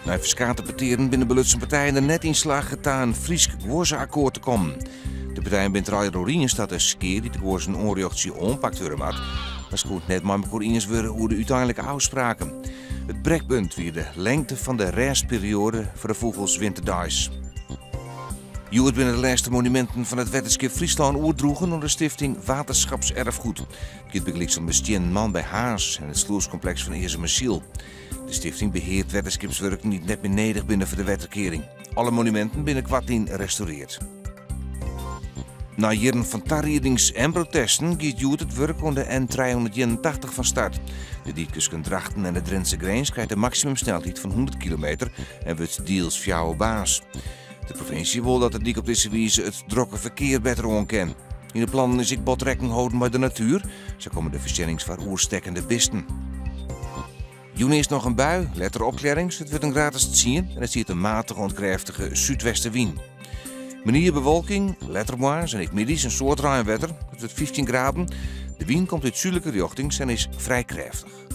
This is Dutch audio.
Na verschillende peteren binnen belutsen partijen er net in slag gedaan Fries akkoord te komen. De partijen bent Rai Rorines dat de skeer die de koers een onreactie onpakt worden had. Maar goed net maar met Corines worden hoe de uiteindelijke afspraken. Het breekpunt weer de lengte van de restperiode voor de vogels winterdijs. Joet binnen de laatste monumenten van het wetenschap Friesland oerdroegen onder de stichting Waterschapserfgoed. Het begeleid zo'n bestien man bij Haas en het sloerscomplex van Eersemissiel. De stichting beheert wetenschapswerk niet net meer nedig binnen voor de wetterkering. Alle monumenten binnen kwartien restaureerd. Na jaren van tarriedings en protesten gaat Joet het werk onder de N381 van start. De Dietkersken Drachten en de Drentse grens krijgt een maximumsnelheid van 100 kilometer en wordt deels fjouwe baas. De provincie wil dat het dik op deze wijze het drukke verkeer beter omkent. In de plannen is ik botrekking houden bij de natuur. Zo komen de versnellings van oerstekkende bisten. Juni is nog een bui, letter opklarings. Het wordt een gratis te zien en het ziet een matige ontkrachtige zuidwestenwind. Manier bewolking, lettermoars en ik middags een soort ruimwetter. Het wordt 15 graden. De wind komt uit zuidelijke richting en is vrij krachtig.